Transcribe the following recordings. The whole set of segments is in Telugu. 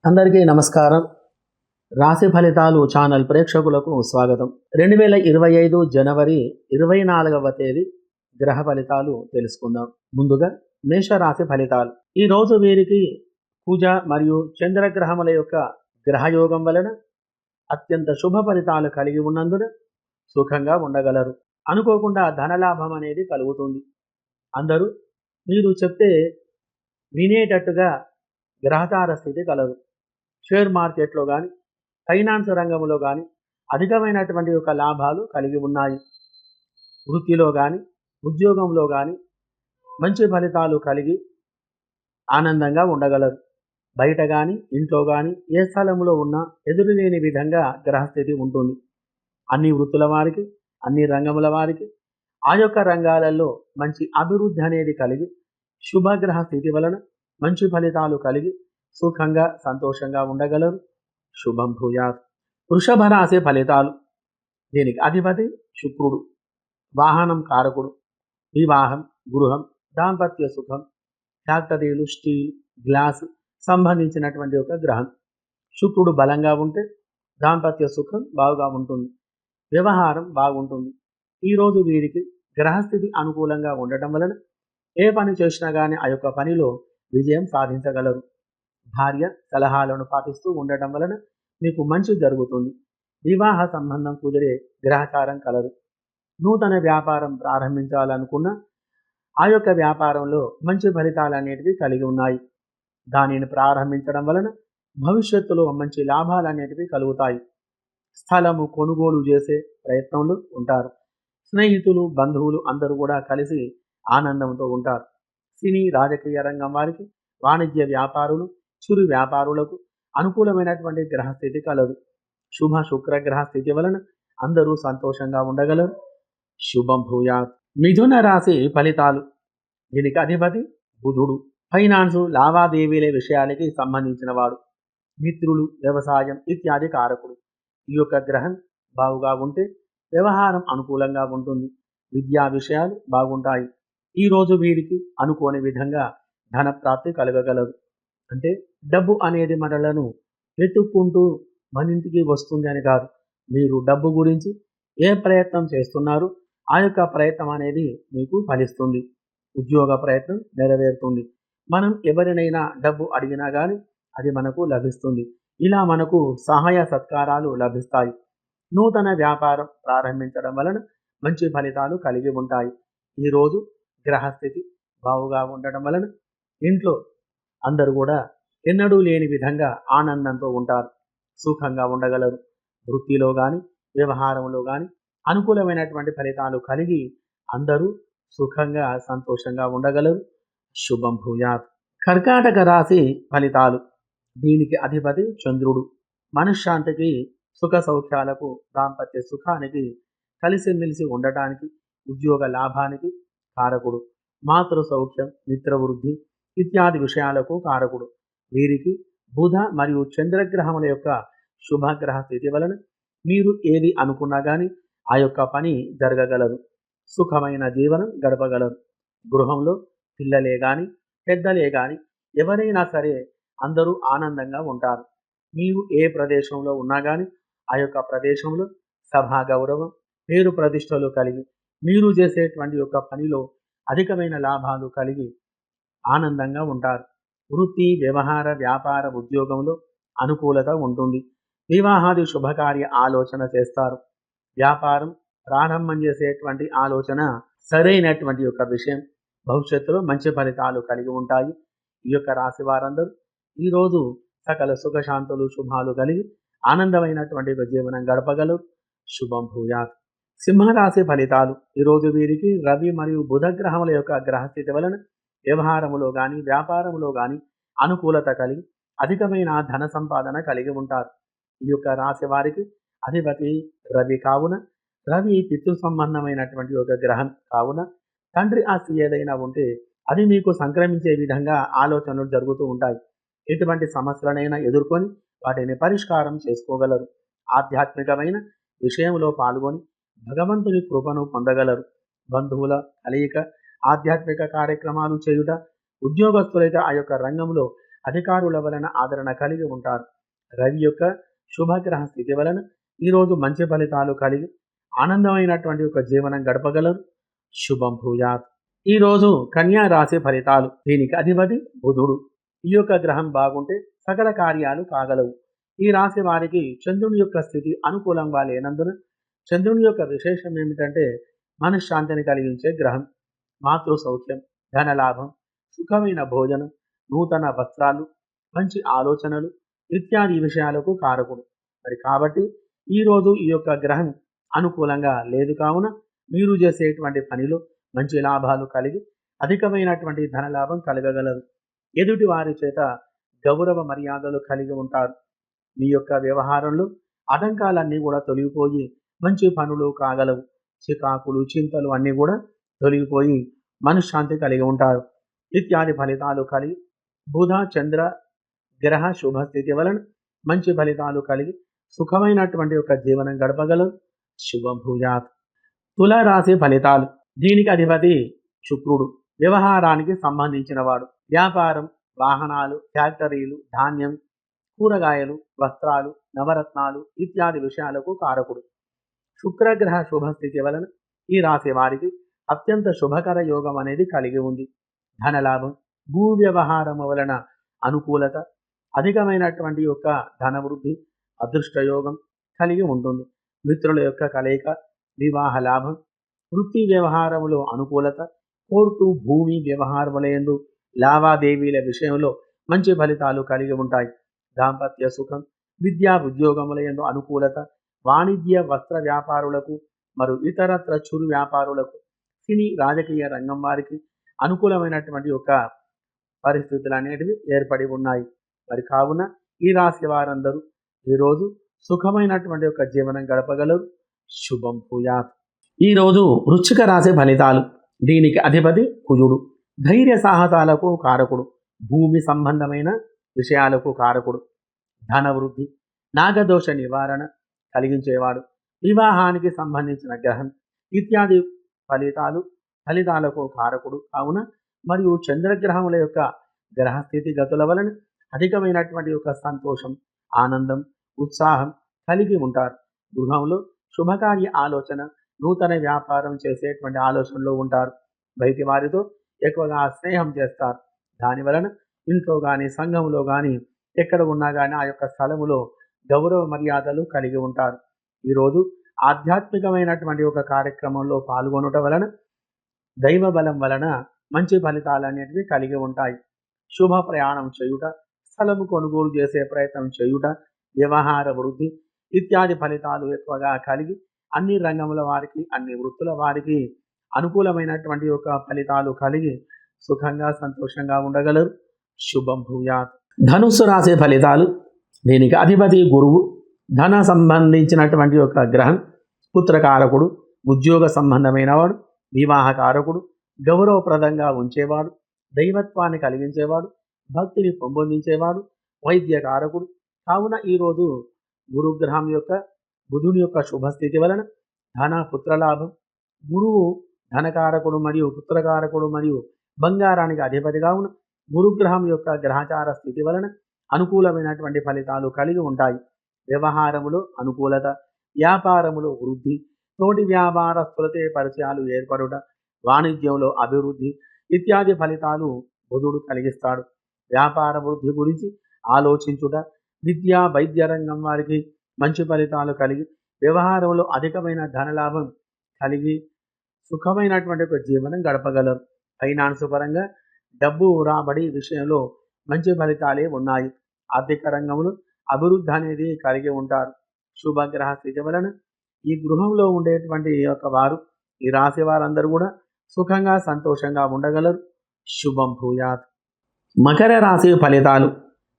అందరికీ నమస్కారం. రాశి ఫలితాలు ఛానల్ ప్రేక్షకులకు స్వాగతం. 2025 జనవరి 24వ తేదీ గ్రహ ఫలితాలు తెలుసుకుందాం. ముందుగా మేషరాశి ఫలితాలు. ఈ రోజు వీరికి కుజ మరియు చంద్రగ్రహముల యొక్క గ్రహయోగం వలన అత్యంత శుభ ఫలితాలు కలిగి ఉన్నందున సుఖంగా ఉండగలరు. అనుకోకుండా ధనలాభం అనేది కలుగుతుంది. అందరూ మీరు చెప్తే వినేటట్టుగా గ్రహచార స్థితి కలదు. షేర్ మార్కెట్లో కానీ ఫైనాన్స్ రంగంలో కానీ అధికమైనటువంటి యొక్క లాభాలు కలిగి ఉన్నాయి. వృత్తిలో కానీ ఉద్యోగంలో కానీ మంచి ఫలితాలు కలిగి ఆనందంగా ఉండగలరు. బయట కానీ ఇంట్లో కానీ ఏ స్థలంలో ఉన్నా ఎదురులేని విధంగా గ్రహస్థితి ఉంటుంది. అన్ని వృత్తుల వారికి అన్ని రంగముల వారికి ఆ యొక్క రంగాలలో మంచి అభివృద్ధి అనేది కలిగి శుభగ్రహ స్థితి వలన మంచి ఫలితాలు కలిగి సుఖంగా సంతోషంగా ఉండగలరు. శుభం భూయాత్. వృషభ రాశి ఫలితాలు. దీనికి అధిపతి శుక్రుడు, వాహనం కారకుడు, వివాహం, గృహం, దాంపత్య సుఖం, ఫ్యాక్టరీలు, స్టీల్, గ్లాస్ సంబంధించినటువంటి ఒక గ్రహం. శుక్రుడు బలంగా ఉంటే దాంపత్య సుఖం బాగా ఉంటుంది, వ్యవహారం బాగుంటుంది. ఈరోజు వీరికి గ్రహస్థితి అనుకూలంగా ఉండటం వలన ఏ పని చేసినా కానీ ఆ యొక్క పనిలో విజయం సాధించగలరు. భార్య సలహాలను పాటిస్తూ ఉండటం వలన మీకు మంచి జరుగుతుంది. వివాహ సంబంధం కుదిరే గ్రహచారం కలదు. నూతన వ్యాపారం ప్రారంభించాలనుకున్న ఆ యొక్క వ్యాపారంలో మంచి ఫలితాలు అనేటివి కలిగి ఉన్నాయి. దానిని ప్రారంభించడం వలన భవిష్యత్తులో మంచి లాభాలు అనేటివి కలుగుతాయి. స్థలము కొనుగోలు చేసే ప్రయత్నంలో ఉంటారు. స్నేహితులు, బంధువులు అందరూ కూడా కలిసి ఆనందంతో ఉంటారు. సినీ రాజకీయ రంగం వారికి, వాణిజ్య వ్యాపారులు, చిరు వ్యాపారులకు అనుకూలమైనటువంటి గ్రహస్థితి కలదు. శుభ శుక్రగ్రహ స్థితి వలన అందరూ సంతోషంగా ఉండగలరు. శుభం భూయాత్. మిథున రాశి ఫలితాలు. దీనికి అధిపతి బుధుడు, ఫైనాన్సు లావాదేవీల విషయానికి సంబంధించిన వాడు, మిత్రులు, వ్యవసాయం ఇత్యాది కారకుడు. ఈ యొక్క గ్రహం బాగుగా ఉంటే వ్యవహారం అనుకూలంగా ఉంటుంది. విద్యా విషయాలు బాగుంటాయి. ఈరోజు వీరికి అనుకోని విధంగా ధన ప్రాప్తి కలగగలదు. అంటే డబ్బు అనేది మనలను వెతుక్కుంటూ మన ఇంటికి వస్తుంది అని కాదు. మీరు డబ్బు గురించి ఏ ప్రయత్నం చేస్తున్నారు ఆ యొక్క ప్రయత్నం అనేది మీకు ఫలిస్తుంది. ఉద్యోగ ప్రయత్నం నెరవేరుతుంది. మనం ఎవరినైనా డబ్బు అడిగినా కానీ అది మనకు లభిస్తుంది. ఇలా మనకు సహాయ సత్కారాలు లభిస్తాయి. నూతన వ్యాపారం ప్రారంభించడం వలన మంచి ఫలితాలు కలిగి ఉంటాయి. ఈరోజు గ్రహస్థితి బాగుగా ఉండడం వలన ఇంట్లో అందరూ కూడా ఎన్నడూ లేని విధంగా ఆనందంతో ఉంటారు, సుఖంగా ఉండగలరు. వృత్తిలో కానీ వ్యవహారంలో కానీ అనుకూలమైనటువంటి ఫలితాలు కలిగి అందరూ సుఖంగా సంతోషంగా ఉండగలరు. శుభం భూయాత్. కర్కాటక రాశి ఫలితాలు. దీనికి అధిపతి చంద్రుడు, మనశ్శాంతికి, సుఖ సౌఖ్యాలకు, దాంపత్య సుఖానికి, కలిసిమెలిసి ఉండటానికి, ఉద్యోగ లాభానికి కారకుడు. మాతృ సౌఖ్యం, మిత్రవృద్ధి ఇత్యాది విషయాలకు కారకుడు. వీరికి బుధ మరియు చంద్రగ్రహముల యొక్క శుభగ్రహ స్థితి వలన మీరు ఏది అనుకున్నా కానీ ఆ యొక్క పని జరగగలదు. సుఖమైన జీవనం గడపగలరు. గృహంలో పిల్లలే కానీ పెద్దలే కానీ ఎవరైనా సరే అందరూ ఆనందంగా ఉంటారు. మీరు ఏ ప్రదేశంలో ఉన్నా కానీ ఆ యొక్క ప్రదేశంలో సభా గౌరవం, పేరు ప్రతిష్టలు కలిగి మీరు చేసేటువంటి యొక్క పనిలో అధికమైన లాభాలు కలిగి ఆనందంగా ఉంటారు. వృత్తి, వ్యవహార, వ్యాపార, ఉద్యోగంలో అనుకూలత ఉంటుంది. వివాహాది శుభకార్య ఆలోచన చేస్తారు. వ్యాపారం ప్రారంభం చేసేటువంటి ఆలోచన సరైనటువంటి యొక్క విషయం. భవిష్యత్తులో మంచి ఫలితాలు కలిగి ఉంటాయి. ఈ యొక్క రాశి వారందరూ ఈరోజు సకల సుఖశాంతులు శుభాలు కలిగి ఆనందమైనటువంటి ఒక జీవనం గడపగలరు. శుభం భూయాత్. సింహరాశి ఫలితాలు. ఈరోజు వీరికి రవి మరియు బుధ గ్రహముల యొక్క గ్రహస్థితి వలన వ్యవహారములో కానీ వ్యాపారములో కానీ అనుకూలత కలిగి అధికమైన ధన సంపాదన కలిగి ఉంటారు. ఈ యొక్క రాశి వారికి అధిపతి రవి కావున, రవి పితృ సంబంధమైనటువంటి ఒక గ్రహం కావున తండ్రి ఆస్తి ఏదైనా ఉంటే అది మీకు సంక్రమించే విధంగా ఆలోచనలు జరుగుతూ ఉంటాయి. ఎటువంటి సమస్యలనైనా ఎదుర్కొని వాటిని పరిష్కారం చేసుకోగలరు. ఆధ్యాత్మికమైన విషయంలో పాల్గొని భగవంతుని కృపను పొందగలరు. బంధువుల కలయిక, ఆధ్యాత్మిక కార్యక్రమాలు చేయుట, ఉద్యోగస్తులైతే ఆ యొక్క రంగంలో అధికారుల వలన ఆదరణ కలిగి ఉంటారు. రవి యొక్క శుభగ్రహ స్థితి వలన ఈరోజు మంచి ఫలితాలు కలిగి ఆనందమైనటువంటి ఒక జీవనం గడపగలరు. శుభం భూయాత్. ఈరోజు కన్యా రాశి ఫలితాలు. దీనికి అధిపతి బుధుడు. ఈ యొక్క గ్రహం బాగుంటే సకల కార్యాలు కాగలవు. ఈ రాశి వారికి చంద్రుని యొక్క స్థితి అనుకూలంగా లేనందున చంద్రుని యొక్క విశేషం ఏమిటంటే మనశ్శాంతిని కలిగించే గ్రహం. మాతృ సౌఖ్యం, ధనలాభం, సుఖమైన భోజనం, నూతన వస్త్రాలు, మంచి ఆలోచనలు ఇత్యాది విషయాలకు కారకుడు. మరి కాబట్టి ఈరోజు ఈ యొక్క గ్రహం అనుకూలంగా లేదు కావున మీరు చేసేటువంటి పనిలో మంచి లాభాలు కలిగి అధికమైనటువంటి ధనలాభం కలగగలరు. ఎదుటి వారి చేత గౌరవ మర్యాదలు కలిగి ఉంటారు. మీ యొక్క వ్యవహారంలో ఆటంకాలన్నీ కూడా తొలగిపోయి మంచి పనులు కాగలవు. చికాకులు, చింతలు అన్నీ కూడా తొలగిపోయి మనశ్శాంతి కలిగి ఉంటారు. ఇత్యాది ఫలితాలు కలిగి బుధ చంద్ర గ్రహ శుభస్థితి వలన మంచి ఫలితాలు కలిగి సుఖమైనటువంటి ఒక జీవనం గడపగలరు. శుభం భూయాత్. తులారాశి ఫలితాలు. దీనికి అధిపతి శుక్రుడు. వ్యవహారానికి సంబంధించిన వాడు. వ్యాపారం, వాహనాలు, ఫ్యాక్టరీలు, ధాన్యం, కూరగాయలు, వస్త్రాలు, నవరత్నాలు ఇత్యాది విషయాలకు కారకుడు. శుక్రగ్రహ శుభస్థితి వలన ఈ రాశి వారికి అత్యంత శుభకర యోగం అనేది కలిగి ఉంది. ధనలాభం, భూ వ్యవహారము వలన అనుకూలత, అధికమైనటువంటి యొక్క ధనవృద్ధి, అదృష్టయోగం కలిగి ఉంటుంది. మిత్రుల యొక్క కలయిక, వివాహ లాభం, వృత్తి వ్యవహారములో అనుకూలత, కోర్టు భూమి వ్యవహారములందు లావాదేవీల విషయంలో మంచి ఫలితాలు కలిగి ఉంటాయి. దాంపత్య సుఖం, విద్యా ఉద్యోగములందు అనుకూలత, వాణిజ్య వస్త్ర వ్యాపారులకు మరియు ఇతరత్ర చురు వ్యాపారులకు, సినీ రాజకీయ రంగం వారికి అనుకూలమైనటువంటి యొక్క పరిస్థితులు అనేటివి ఏర్పడి ఉన్నాయి. మరి కావున ఈ రాశి వారందరూ ఈరోజు సుఖమైనటువంటి యొక్క జీవనం గడపగలరు. శుభం భూయాత్. ఈరోజు వృశ్చిక రాశి ఫలితాలు. దీనికి అధిపతి కుజుడు. ధైర్య సాహసాలకు కారకుడు. భూమి సంబంధమైన విషయాలకు కారకుడు. ధనవృద్ధి, నాగదోష నివారణ కలిగించేవాడు. వివాహానికి సంబంధించిన గ్రహం ఇత్యాది ఫలితాలకు కారకుడు కావున మరియు చంద్రగ్రహముల యొక్క గ్రహస్థితి గతుల వలన అధికమైనటువంటి యొక్క సంతోషం, ఆనందం, ఉత్సాహం కలిగి ఉంటారు. గృహంలో శుభకార్య ఆలోచన, నూతన వ్యాపారం చేసేటువంటి ఆలోచనలో ఉంటారు. బయటి వారితో ఎక్కువగా స్నేహం చేస్తారు. దాని వలన ఇంట్లో కానీ సంఘంలో కానీ ఎక్కడ ఉన్నా కానీ ఆ యొక్క స్థలములో గౌరవ మర్యాదలు కలిగి ఉంటారు. ఈరోజు ఆధ్యాత్మికమైనటువంటి ఒక కార్యక్రమంలో పాల్గొనట వలన దైవ బలం వలన మంచి ఫలితాలు అనేటివి కలిగి ఉంటాయి. శుభ ప్రయాణం చేయుట, స్థలము కొనుగోలు చేసే ప్రయత్నం చేయుట, వ్యవహార వృద్ధి ఇత్యాది ఫలితాలు ఎక్కువగా కలిగి అన్ని రంగముల వారికి, అన్ని వృత్తుల వారికి అనుకూలమైనటువంటి యొక్క ఫలితాలు కలిగి సుఖంగా సంతోషంగా ఉండగలరు. శుభం భూయాత్. ధనుస్సు రాశి ఫలితాలు. దీనికి అధిపతి గురువు. ధన సంబంధించినటువంటి యొక్క గ్రహం, పుత్రకారకుడు, ఉద్యోగ సంబంధమైన వాడు, వివాహకారకుడు, గౌరవప్రదంగా ఉంచేవాడు, దైవత్వాన్ని కలిగించేవాడు, భక్తిని పెంపొందించేవాడు, వైద్యకారకుడు. కావున ఈరోజు గురుగ్రహం యొక్క బుధుని యొక్క శుభస్థితి వలన ధన పుత్రలాభం. గురువు ధనకారకుడు మరియు పుత్రకారకుడు మరియు బంగారానికి అధిపతిగా ఉన్న గురుగ్రహం యొక్క గ్రహచార స్థితి వలన అనుకూలమైనటువంటి ఫలితాలు కలిగి ఉంటాయి. వ్యవహారములో అనుకూలత, వ్యాపారములో వృద్ధి, తోటి వ్యాపారస్తులతో పరిచయాలు ఏర్పడుట, వాణిజ్యంలో అభివృద్ధి ఇత్యాది ఫలితాలు బుధుడు కలిగిస్తాడు. వ్యాపార వృద్ధి గురించి ఆలోచించుట, విద్యా వైద్య రంగం వారికి మంచి ఫలితాలు కలిగి వ్యవహారంలో అధికమైన ధనలాభం కలిగి సుఖమైనటువంటి ఒక జీవనం గడపగలరు. ఫైనాన్స్ పరంగా డబ్బు రాబడి విషయంలో మంచి ఫలితాలే ఉన్నాయి. ఆర్థిక రంగంలో అభివృద్ధి అనేది కలిగి ఉంటారు. శుభగ్రహ స్థితి వలన ఈ గృహంలో ఉండేటువంటి యొక్క వారు, ఈ రాశి వారందరూ కూడా సుఖంగా సంతోషంగా ఉండగలరు. శుభం భూయాత్. మకర రాశి ఫలితాలు.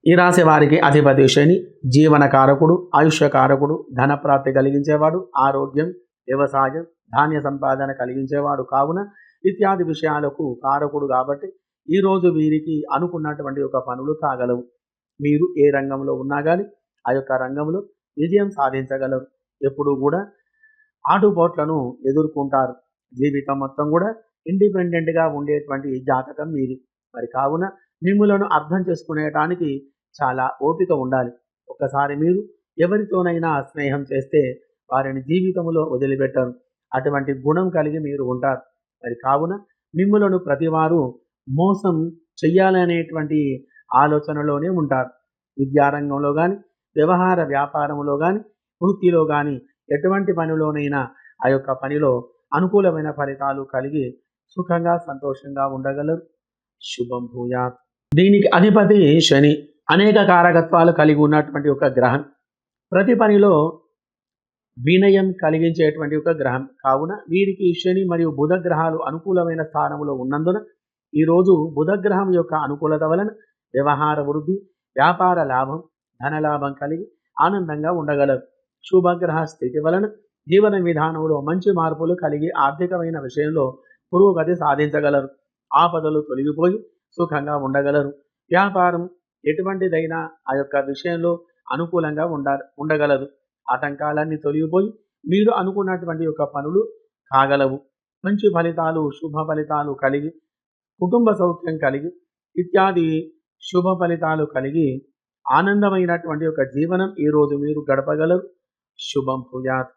ఈ రాశి వారికి అధిపతి శని. జీవనకారకుడు, ఆయుష్యకారకుడు, ధనప్రాప్తి కలిగించేవాడు, ఆరోగ్యం, వ్యవసాయం, ధాన్య సంపాదన కలిగించేవాడు కావున ఇత్యాది విషయాలకు కారకుడు కాబట్టి ఈరోజు వీరికి అనుకున్నటువంటి ఒక పనులు కాగలవు. మీరు ఏ రంగంలో ఉన్నా కానీ ఆ యొక్క రంగంలో విజయం సాధించగలరు. ఎప్పుడూ కూడా ఆటుపోట్లను ఎదుర్కొంటారు. జీవితం మొత్తం కూడా ఇండిపెండెంట్గా ఉండేటువంటి జాతకం మీది. మరి కావున మిమ్ములను అర్థం చేసుకునేటానికి చాలా ఓపిక ఉండాలి. ఒక్కసారి మీరు ఎవరితోనైనా స్నేహం చేస్తే వారిని జీవితంలో వదిలిపెట్టరు. అటువంటి గుణం కలిగి మీరు ఉంటారు. మరి కావున మిమ్ములను ప్రతివారు మోసం చెయ్యాలనేటువంటి ఆలోచనలోనే ఉంటారు. విద్యారంగంలో గాని, వ్యవహార వ్యాపారంలో గాని, వృత్తిలో గాని ఎటువంటి పనిలోనైనా ఆ యొక్క పనిలో అనుకూలమైన ఫలితాలు కలిగి సుఖంగా, సంతోషంగా ఉండగలరు. శుభం భూయాత్. దీనికి అధిపతి శని. అనేక కారకత్వాలు కలిగి ఉన్నటువంటి ఒక గ్రహం. ప్రతి పనిలో వినయం కలిగించేటువంటి ఒక గ్రహం. కావున వీరికి శని మరియు బుధ గ్రహాలు అనుకూలమైన స్థానంలో ఉన్నందున ఈరోజు బుధ గ్రహం యొక్క అనుకూలత వలన వ్యవహార వృద్ధి, వ్యాపార లాభం, ధనలాభం కలిగి ఆనందంగా ఉండగలరు. శుభగ్రహ స్థితి వలన జీవన విధానంలో మంచి మార్పులు కలిగి ఆర్థికమైన విషయంలో పురోగతి సాధించగలరు. ఆపదలు తొలగిపోయి సుఖంగా ఉండగలరు. వ్యాపారం ఎటువంటిదైనా ఆ యొక్క విషయంలో అనుకూలంగా ఉండగలదు. ఆటంకాలన్నీ తొలగిపోయి మీరు అనుకున్నటువంటి యొక్క పనులు కాగలవు. మంచి ఫలితాలు, శుభ ఫలితాలు కలిగి, కుటుంబ సౌఖ్యం కలిగి ఇత్యాది శుభ ఫలితాలు కలిగి ఆనందమైనటువంటి ఒక జీవనం ఈరోజు మీరు గడపగలరు. శుభం భూయాత్.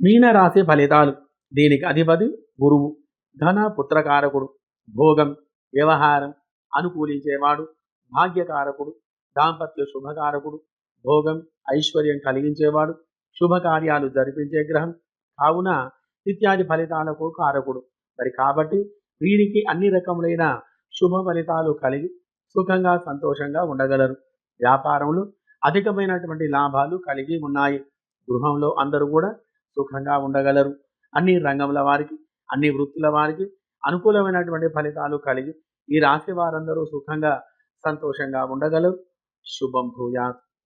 మీనరాశి ఫలితాలు. దీనికి అధిపతి గురువు. ధన పుత్రకారకుడు, భోగం, వ్యవహారం అనుకూలించేవాడు, భాగ్యకారకుడు, దాంపత్య శుభకారకుడు, భోగం ఐశ్వర్యం కలిగించేవాడు, శుభకార్యాలు జరిపించే గ్రహం కావున ఇత్యాది ఫలితాలకు కారకుడు. మరి కాబట్టి వీరికి అన్ని రకములైన శుభ ఫలితాలు కలిగి సుఖంగా, సంతోషంగా ఉండగలరు. వ్యాపారంలో అధికమైనటువంటి లాభాలు కలిగి ఉన్నాయి. గృహంలో అందరూ కూడా సుఖంగా ఉండగలరు. అన్ని రంగముల వారికి, అన్ని వృత్తుల వారికి అనుకూలమైనటువంటి ఫలితాలు కలిగి ఈ రాశి వారందరూ సుఖంగా, సంతోషంగా ఉండగలరు. శుభం భూయాత్.